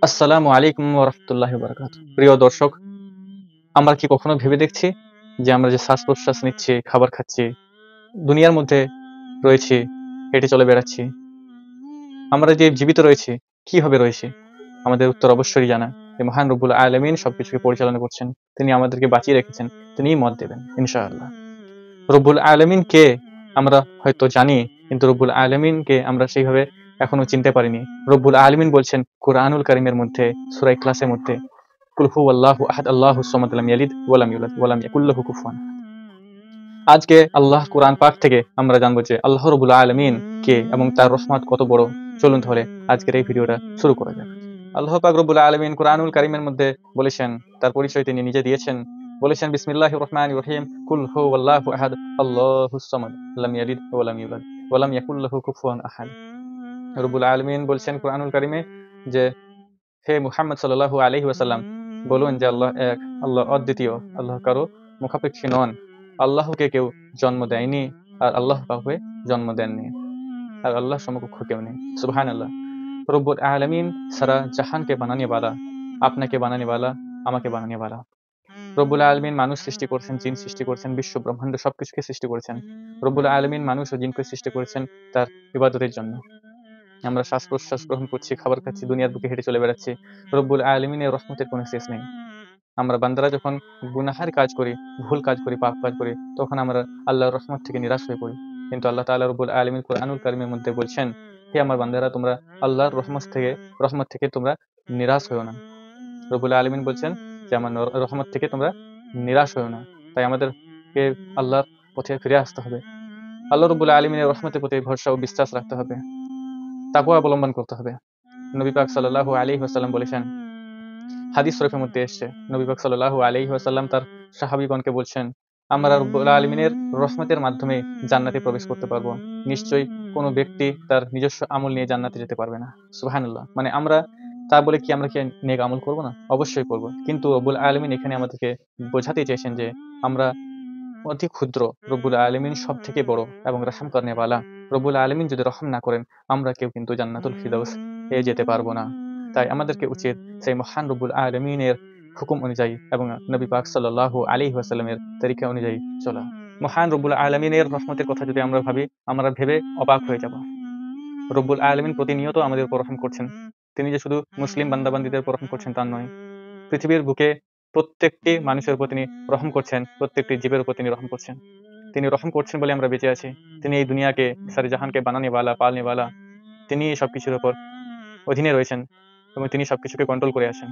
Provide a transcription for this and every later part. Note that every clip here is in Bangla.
আসসালামু আলাইকুম ওয়া রাহমাতুল্লাহি ওয়া বারাকাতুহু। প্রিয় দর্শক, আমরা কি কখনো ভেবে দেখছি যে আমরা যে শ্বাস-প্রশ্বাস নিচ্ছি, খাবার খাচ্ছি, দুনিয়ার মধ্যে রয়েছি, হেঁটে চলে বেড়াচ্ছি, আমরা যে জীবিত রয়েছি, কিভাবে রয়েছি? আমাদের উত্তর অবশ্যই জানা। যে মহান রব্বুল আলামিন সবকিছুকে পরিচালনা করছেন। তিনি আমাদেরকে বাঁচিয়ে রেখেছেন। তিনিই মত দেবেন ইনশাআল্লাহ। রব্বুল আলামিন কে আমরা হয়তো জানি, কিন্তু রব্বুল আলামিনকে আমরা সেইভাবে এখনো চিনতে পারিনি। রব্বুল আলামিন বলছেন কুরআনুল কারীমের মধ্যে সূরা ইখলাসের মধ্যে কুল হুয়াল্লাহু আহাদ আল্লাহুস সামাদ লাম ইয়ালিদ ওয়া লাম ইউলাদ ওয়া লাম ইয়াকুল লাহু কুফুয়ান আহাদ। আজকে আল্লাহ কুরআন পাক থেকে আমরা জানবো যে আল্লাহ রাব্বুল আলামিন কে এবং তার রহমত কত বড়। চলুন তাহলে আজকের এই ভিডিওটা শুরু করা যাক। আল্লাহ পাক রব্বুল আলামিন কুরআনুল কারীমের মধ্যে বলেছেন, তার পরিচয় তিনি নিজে দিয়েছেন। বলেছেন বিসমিল্লাহির রহমানির রহিম কুল হুয়াল্লাহু আহাদ আল্লাহুস সামাদ লাম ইয়ালিদ ওয়া লাম ইউলাদ ওয়া লাম ইয়াকুল লাহু কুফুয়ান আহাদ। রব্বুল আলামিন বলছেন কুরআনুল কারীমে যে হে মুহাম্মদ সাল্লাল্লাহু আলাইহি ওয়াসাল্লাম, বলুন যে আল্লাহ এক, আল্লাহ অদ্বিতীয়, আল্লাহ কারো মুখাপেক্ষী নন। আল্লাহকে কেউ জন্ম দেয়নি আর আল্লাহ কাউকে জন্ম দেননি, আর আল্লাহ সমকক্ষ কেউ নেই। সুবহানাল্লাহ। রব্বুল আলামিন সারা জাহানকে বানানে वाला, আপনাকে বানানে वाला, আমাকে বানানে वाला। রব্বুল আলামিন মানুষ সৃষ্টি করেছেন, জিন সৃষ্টি করেছেন, বিশ্ব ব্রহ্মাণ্ড সবকিছুকে সৃষ্টি করেছেন। রব্বুল আলামিন মানুষ ও জিনকে সৃষ্টি করেছেন তার ইবাদতের জন্য। আমরা শ্বাস-প্রশ্বাস গ্রহণ করছি, খাবার খাচ্ছি, দুনিয়ার বুকে হেঁটে চলে বেড়াচ্ছি। রব্বুল আলামিনের রহমতের কোনো শেষ নেই। আমরা বান্দারা যখন গুনাহের কাজ করি, ভুল কাজ করি, পাপ কাজ করি, তখন আমরা আল্লাহর রহমত থেকে নিরাশ হয়ে পড়ি। কিন্তু আল্লাহ তাআলা রব্বুল আলামিন কুরআনুল কারীমের মধ্যে বলছেন, হে আমার বান্দারা, তোমরা আল্লাহর রহমত থেকে তোমরা নিরাশ হইও না। রব্বুল আলামিন বলছেন যে আমার রহমত থেকে তোমরা নিরাশ হইও না। তাই আমাদেরকে আল্লাহর পথে ফিরে আসতে হবে। আল্লাহ রব্বুল আলামিনের রহমতের প্রতি ভরসা ও বিশ্বাস রাখতে হবে। তাকওয়া অবলম্বন করতে হবে। নবী পাক সাল্লাল্লাহু আলাইহি ওয়াসাল্লাম বলেছেন, হাদিস শরীফের মধ্যে এসছে, নবী পাক সাল্লাল্লাহু আলাইহি ওয়াসাল্লাম তার সাহাবীগণকে বলছেন, আমরা রব্বুল আলামিনের রহমতের মাধ্যমে জান্নাতে প্রবেশ করতে পারবো। নিশ্চয়ই কোনো ব্যক্তি তার নিজস্ব আমল নিয়ে জান্নাতে যেতে পারবে না। সুবহানাল্লাহ। মানে আমরা তা বলে কি আমরা কি নেক আমল করব না? অবশ্যই করব। কিন্তু রব্বুল আলামিন এখানে আমাদেরকে বোঝাতে চেয়েছেন যে আমরা অতি ক্ষুদ্র, রব্বুল আলামিন সবথেকে বড় এবং রহম করনে ওয়ালা। রব্বুল আলামিন যদি রহম না করেন, আমরা কেউ কিন্তু জান্নাতুল ফিরদৌস এ যেতে পারবো না। তাই আমাদেরকে উচিত সেই মহান রব্বুল আলামিনের হুকুম অনুযায়ী এবং নবী পাক সাল্লাল্লাহু আলাইহি ওয়াসাল্লামের তরিকা অনুযায়ী চলা। মহান রব্বুল আলামিনের রহমতের কথা যদি আমরা ভাবি, আমরা ভেবে অবাক হয়ে যাব। রব্বুল আলামিন প্রতিনিয়ত আমাদের উপর রহম করছেন। তিনি যে শুধু মুসলিম বান্দা-বান্দীদের উপর রহম করছেন তা নয়। পৃথিবীর বুকে প্রত্যেকটি মানুষের উপর তিনি রহম করছেন, প্রত্যেকটি জীবের উপর তিনি রহম করছেন। তিনি রহম করছেন বলে আমরা বেঁচে আছি। তিনি এই দুনিয়াকে, সারে জাহানকে বানানে ওয়ালা, পালনে ওয়ালা। তিনি সবকিছুর উপর অধীনে রয়েছেন এবং তিনি সবকিছুকে কন্ট্রোল করে আছেন।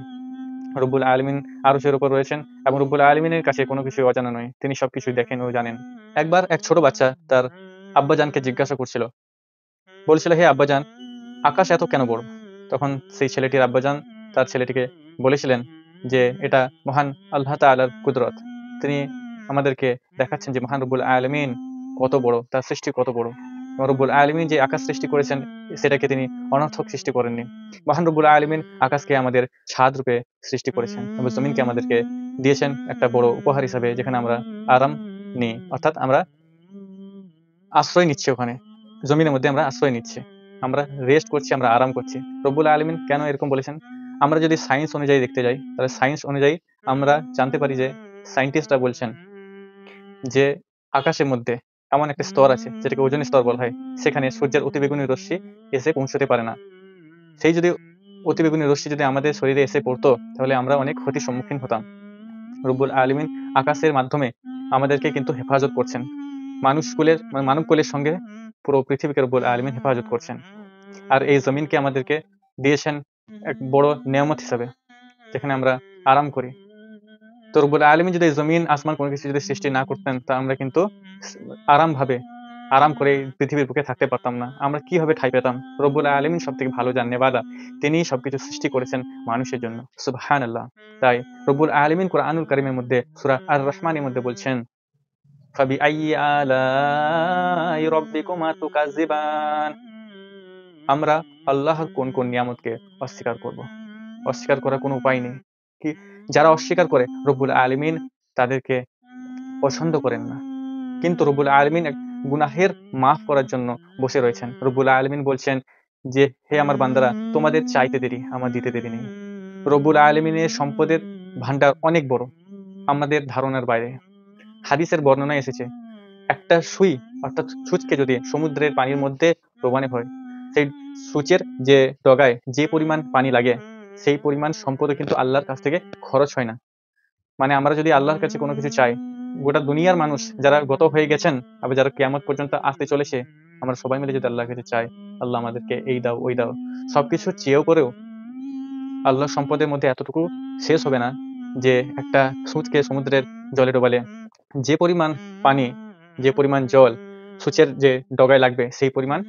রব্বুল আলামিন আরশের উপর রয়েছেন এবং রব্বুল আলামিনের কাছে কোনো কিছু অজানা নয়। তিনি সবকিছুই দেখেন ও জানেন। একবার এক ছোট বাচ্চা তার আব্বাজানকে জিজ্ঞাসা করছিল। বলছিল, হে আব্বাজান, আকাশ এত কেন বড়? তখন সেই ছেলেটির আব্বাজান তার ছেলেটিকে বলেছিলেন যে এটা মহান আল্লাহ তাআলার কুদরত। তিনি আমাদেরকে দেখাচ্ছেন যে মহান রব্বুল আলামিন কত বড়, তার সৃষ্টি কত বড়। এবং রব্বুল আলামিন যে আকাশ সৃষ্টি করেছেন সেটাকে তিনি অনর্থক সৃষ্টি করেননি। মহান রব্বুল আলামিন আকাশকে আমাদের ছাদ রূপে সৃষ্টি করেছেন এবং জমিনকে আমাদেরকে দিয়েছেন একটা বড় উপহার হিসাবে, যেখানে আমরা আরাম নিই, অর্থাৎ আমরা আশ্রয় নিচ্ছি ওখানে। জমিনের মধ্যে আমরা আশ্রয় নিচ্ছি। আমরা রেস্ট করছি, আমরা আরাম করছি। রব্বুল আলামিন কেন এরকম বলেছেন? আমরা যদি সায়েন্স অনুযায়ী দেখতে যাই, তাহলে সায়েন্স অনুযায়ী আমরা জানতে পারি যে সায়েন্টিস্টরা বলছেন যে আকাশের মধ্যে এমন একটা স্তর আছে যেটাকে ওজোন স্তর বলা হয়। সেখানে সূর্যের অতিবেগুনি রশ্মি এসে পৌঁছতে পারে না। সেই যদি অতিবেগুনি রশ্মি যদি আমাদের শরীরে এসে পড়তো, তাহলে আমরা অনেক ক্ষতির সম্মুখীন হতাম। রব্বুল আলামিন আকাশের মাধ্যমে আমাদেরকে কিন্তু হেফাজত করছেন। মানবকুলের সঙ্গে পুরো পৃথিবীকে রব্বুল আলামিন হেফাজত করছেন। আর এই জমিনকে আমাদেরকে দিয়েছেন এক বড় নেয়ামত হিসাবে, যেখানে আমরা আরাম করি। তো রব্বুল আলামিন যদি এই জমিন, আসমান কোনো কিছু যদি সৃষ্টি না করতেন, তা আমরা কিন্তু আরাম করে এই পৃথিবীর বুকে থাকতে পারতাম না। আমরা কিভাবে ঠাঁই পেতাম? রব্বুল আলামিন সবথেকে ভালো জাননে ওয়ালা। তিনিই সবকিছু সৃষ্টি করেছেন মানুষের জন্য। সুবহানাল্লাহ। তাই রব্বুল আলামিন কুরআনুল কারীমের মধ্যে সূরা আর-রহমানের মধ্যে বলছেন, ফাবিআইয়ি আলাই রাব্বিকুমা তুকাজ্জিবান। আমরা আল্লাহর কোন কোন নিয়ামতকে অস্বীকার করব? অস্বীকার করার কোনো উপায় নেই। কি যারা অস্বীকার করে রব্বুল আলামিন তাদেরকে পছন্দ করেন না। কিন্তু রব্বুল আলামিন গুনাহের মাফ করার জন্য বসে রয়েছেন। রব্বুল আলামিন বলছেন, যে হে আমার বান্দারা, তোমাদের চাইতে দেরি, আমার দিতে দেরি নেই। রব্বুল আলামিনের সম্পদের ভান্ডার অনেক বড়, আমাদের ধারণার বাইরে। হাদিসের বর্ণনায় এসেছে, একটা সুই অর্থাৎ সূচকে যদি সমুদ্রের পানির মধ্যে ডোবানো হয়, সেই সূচের যে ডগায় যে পরিমাণ পানি লাগে, সেই পরিমাণ সম্পদও কিন্তু আল্লাহর কাছ থেকে খরচ হয় না। মানে আমরা যদি আল্লাহর কাছে কোনো কিছু চাই, গোটা দুনিয়ার মানুষ যারা গত হয়ে গেছেন, আবার যারা কিয়ামত পর্যন্ত আসতে চলেছে, আমরা সবাই মিলে যদি আল্লাহর কাছে চাই, আল্লাহ আমাদেরকে এই দাও ওই দাও, সবকিছু চেয়েও করেও আল্লাহর সম্পদের মধ্যে এতটুকু শেষ হবে না যে একটা সূচকে সমুদ্রের জলে ডোবালে যে পরিমাণ পানি, যে পরিমাণ জল সূচের যে ডগায় লাগবে, সেই পরিমাণ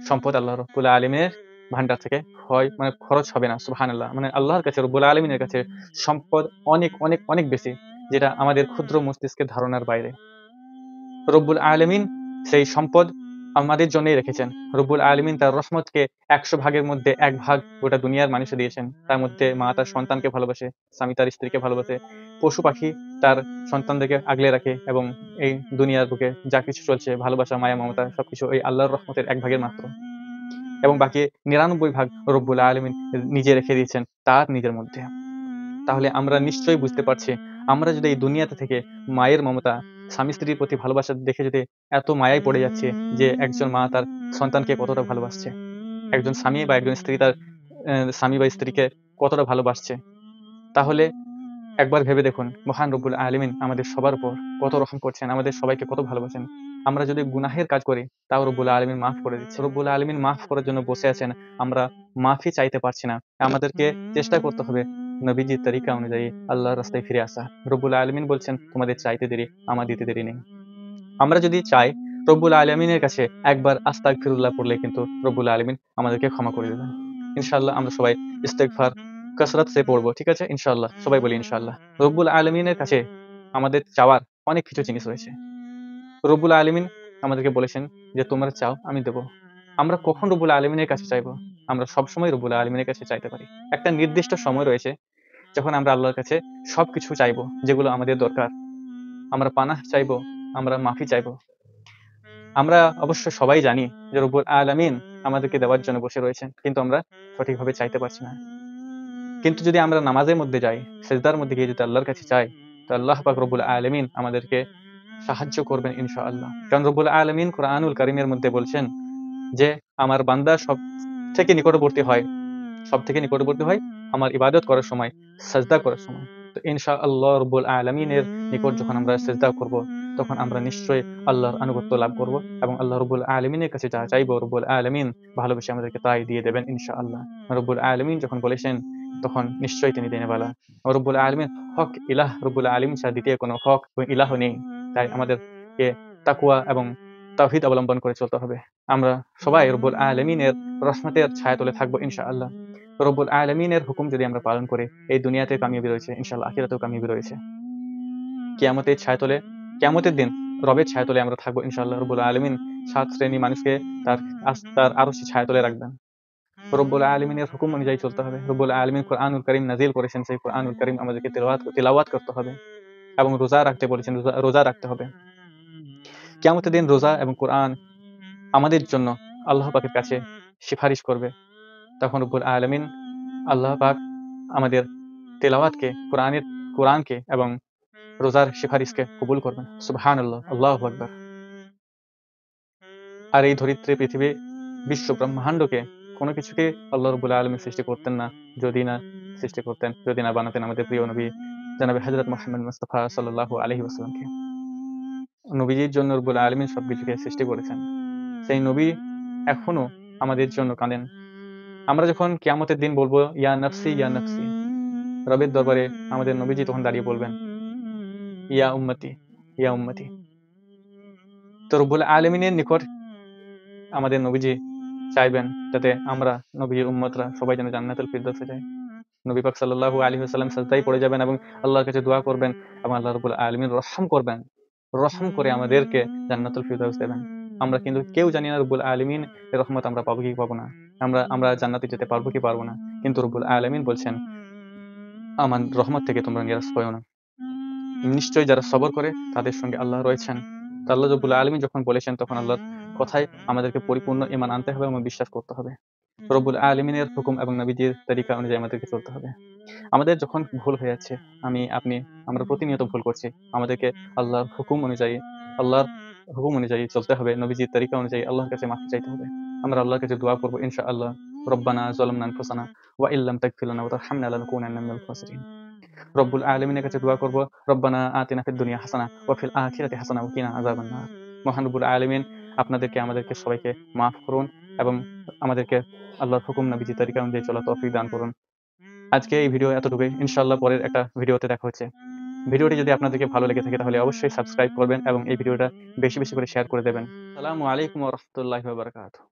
সম্পদ আল্লাহ রব্বুল আলমিনের ভান্ডার থেকে হয়, মানে খরচ হবে না। সুবহানাল্লাহ, মানে আল্লাহর কাছে, রব্বুল আলমিনের কাছে সম্পদ অনেক অনেক অনেক বেশি, যেটা আমাদের ক্ষুদ্র মস্তিষ্কের ধারণার বাইরে। রব্বুল আলমিন সেই সম্পদ আমাদের জন্যই রেখেছেন। রব্বুল আলমিন তার রহমতকে 100 ভাগের মধ্যে 1 ভাগ গোটা দুনিয়ার মানুষে দিয়েছেন। তার মধ্যে মা তার সন্তানকে ভালোবাসে, স্বামী তার স্ত্রীকে ভালোবাসে, পশু পাখি তার সন্তানদেরকে আগলে রাখে, এবং এই দুনিয়ার বুকে যা কিছু চলছে, ভালোবাসা, মায়া, মমতা সবকিছু এই আল্লাহর রহমতের 1 ভাগের মাত্র, এবং বাকি 99 ভাগ রব্বুল আলমিন নিজে রেখে দিয়েছেন তার নিজের মধ্যে। তাহলে আমরা নিশ্চয়ই বুঝতে পারছি, আমরা যদি এই দুনিয়াতে থেকে মায়ের মমতা, স্বামী স্ত্রীর প্রতি ভালোবাসা দেখে যদি এত মায়ায় পড়ে যাচ্ছে, যে একজন মা তার সন্তানকে কতটা ভালোবাসছে, একজন স্বামী বা একজন স্ত্রী তার স্বামী বা স্ত্রীকে কতটা ভালোবাসছে, তাহলে একবার ভেবে দেখুন মহান রব্বুল আলামিন আমাদের সবার উপর কত রহম করছেন, আমাদের সবাইকে কত ভালোবাসেন। আমরা যদি গুনাহের কাজ করি, তাও রব্বুল আলামিন মাফ করে দিচ্ছে। রব্বুল আলামিন মাফ করার জন্য বসে আছেন, আমরা মাফই চাইতে পারছি না। আমাদেরকে চেষ্টা করতে হবে নবীজির তরিকা অনুযায়ী আল্লাহর রাস্তায় ফিরে আসা। রব্বুল আলামিন বলছেন, তোমাদের চাইতে দেরি, আমার দিতে দেরি নেই। আমরা যদি চাই, রব্বুল আলামিনের কাছে একবার আস্তাগফিরুল্লাহ পড়লে কিন্তু রব্বুল আলামিন আমাদেরকে ক্ষমা করে দেবেন। ইনশাআল্লাহ আমরা সবাই ইস্তেগফার কাসরাত সে পড়বো, ঠিক আছে? ইনশাআল্লাহ, সবাই বলি ইনশাআল্লাহ। রব্বুল আলামিনের কাছে আমাদের চাওয়ার অনেক কিছু জিনিস রয়েছে। রব্বুল আলামিন আমাদেরকে বলেছেন যে তোমরা চাও আমি দেব। আমরা কখন রব্বুল আলামিনের কাছে চাইবো? আমরা সবসময় রব্বুল আলামিনের কাছে চাইতে পারি। একটা নির্দিষ্ট সময় রয়েছে যখন আমরা আল্লাহর কাছে সবকিছু চাইবো, যেগুলো আমাদের দরকার। আমরা পানাহ চাইবো, আমরা মাফি চাইবো। আমরা অবশ্য সবাই জানি যে রব্বুল আলামিন আমাদেরকে দেওয়ার জন্য বসে রয়েছেন, কিন্তু আমরা সঠিকভাবে চাইতে পারছি না। কিন্তু যদি আমরা নামাজের মধ্যে যাই, সেজদার মধ্যে গিয়ে যদি আল্লাহর কাছে চাই, তো আল্লাহ পাক রব্বুল আলামিন আমাদেরকে সাহায্য করবেন ইনশাআল্লাহ। কারণ রব্বুল আলামিন কুরআনুল কারীমের মধ্যে বলছেন যে আমার বান্দা সবথেকে নিকটবর্তী হয় আমার ইবাদত করার সময়, সাজদা করার সময়। তো ইনশাআল্লাহ রব্বুল আলামিনের নিকট যখন আমরা সাজদা করব, তখন আমরা নিশ্চয়ই আল্লাহর আনুগত্য লাভ করব, এবং আল্লাহ রব্বুল আলামিনের কাছে যা চাইবো, রব্বুল আলামিন ভালোবেসে আমাদেরকে তাই দিয়ে দেবেন ইনশাআল্লাহ। রব্বুল আলামিন যখন বলেছেন, তখন নিশ্চয়ই তিনি দিনে বালা। রব্বুল আলামিন হক ইলাহ, রব্বুল আলামিন ছাড়া দ্বিতীয় কোনো হক এবং ইলাহ নেই। তাই আমাদেরকে তাকওয়া এবং তাওহীদ অবলম্বন করে চলতে হবে। আমরা সবাই রব্বুল আলামিনের রহমতের ছায়াতলে থাকবো ইনশাআল্লাহ। রব্বুল আলামিনের হুকুম যদি আমরা পালন করি, এই দুনিয়াতে কামিয়াবি রয়েছে, ইনশাআল্লাহ আখিরাতেও কামিয়াবি রয়েছে। কিয়ামতের ছায়াতলে, কিয়ামতের দিন রবের ছায়াতলে আমরা থাকবো ইনশাআল্লাহ। রব্বুল আলামিন 7 শ্রেণী মানুষকে তার আরশের ছায়াতলে রাখবেন। রব্বুল আলামিনের হুকুম অনুযায়ী চলতে হবে। রব্বুল আলামিন কুরআনুল কারীম নাযিল করেছেন, সেই কুরআনুল কারীম আমাদেরকে তিলাওয়াত করতে হবে, এবং রোজা রাখতে বলেছেন, রোজা রাখতে হবে। কিয়ামতের দিন রোজা এবং কুরআন আমাদের জন্য আল্লাহ পাকের কাছে সিফারিশ করবে। তখন রব্বুল আলামিন, আল্লাহ পাক আমাদের তেলাওয়াতকে, কোরআনকে এবং রোজার সিফারিশকে কবুল করবেন। সুবহানাল্লাহ, আল্লাহু আকবার। আর এই ধরিত্রী, পৃথিবী, বিশ্ব ব্রহ্মাণ্ডকে কোনো কিছুকে আল্লাহ রাব্বুল আলামিন সৃষ্টি করতেন না, যদি না বানাতেন আমাদের প্রিয় নবী জনাবে হযরত মুহাম্মদ মুস্তাফা সাল্লাল্লাহু আলাইহি ওয়াসাল্লামকে। নবীজির জন্য রব্বুল আলামিন সবকিছুকে সৃষ্টি করেছেন। সেই নবী এখনো আমাদের জন্য কাঁদেন। আমরা যখন কিয়ামতের দিন বলবো ইয়া নাফসি ইয়া নাফসি, রবের দরবারে আমাদের নবীজি তখন দাঁড়িয়ে বলবেন ইয়া উম্মতি ইয়া উম্মতি। তো রব্বুল আলামিনের নিকট আমাদের নবীজি চাইবেন যাতে আমরা, নবীর উম্মতরা সবাই যেন জান্নাতুল ফিরদৌসে যায়। নবী পাক সাল্লাল্লাহু আলাইহি ওয়াসাল্লাম সাজদায় পড়ে যাবেন এবং আল্লাহর কাছে দোয়া করবেন, এবং আল্লাহ রাব্বুল আলামিন রহম করবেন, রহম করে আমাদেরকে জান্নাতুল ফিরদৌস দেবেন। আমরা কিন্তু কেউ জানি না রব্বুল আলামিন এর রহমত আমরা পাবো কি পাবো না, আমরা জান্নাতে যেতে পারবো কি পারবো না। কিন্তু রব্বুল আলামিন বলছেন, আমার রহমত থেকে তোমরা নিরাশ হয়ো না। নিশ্চয়ই যারা সবর করে তাদের সঙ্গে আল্লাহ রয়েছেন। তো আল্লাহ রাব্বুল আলামিন যখন বলেছেন, তখন আল্লাহর কথায় আমাদেরকে পরিপূর্ণ ঈমান আনতে হবে এবং বিশ্বাস করতে হবে। রব্বুল আলামিনের হুকুম এবং নবীজির তরিকা অনুযায়ী আমাদেরকে চলতে হবে। আমাদের যখন ভুল হয়ে যাচ্ছে, আমরা প্রতিনিয়ত ভুল করছি। আমাদেরকে আল্লাহর হুকুম অনুযায়ী চলতে হবে। নবীজির তরিকা অনুযায়ী আল্লাহর কাছে মাফি চাইতে হবে। আমরা আল্লাহর কাছে দোয়া করব ইনশাআল্লাহ। রব্বানা যালামনা আনফুসানা ওয়া ইল্লাম তাগফির লানা ওয়া তারহামনা লানাকুনান্না মিনাল খাসিরিন। রব্বুল আলামিনের কাছে দোয়া করব, রব্বানা আতিনা ফিদ দুনিয়া হাসানাহ ওয়া ফিল আখিরাতি হাসানাহ ওয়া কিনা আযাবান নার। মহান রব্বুল আলামিন আমাদেরকে সবাইকে মাফ করুন এবং আমাদেরকে আল্লাহর হুকুম নবীজির তরিকা অনুযায়ী চলার তৌফিক দান করুন। আজকে এই ভিডিও এতটুকুই। ইনশাআল্লাহ পরের একটা ভিডিওতে দেখা হচ্ছে। ভিডিওটি যদি আপনাদেরকে ভালো লেগে থাকে তাহলে অবশ্যই সাবস্ক্রাইব করবেন এবং এই ভিডিওটা বেশি করে শেয়ার করে দেবেন। আসসালামু আলাইকুম ওয়া রাহমাতুল্লাহি ওয়া বারাকাতুহু।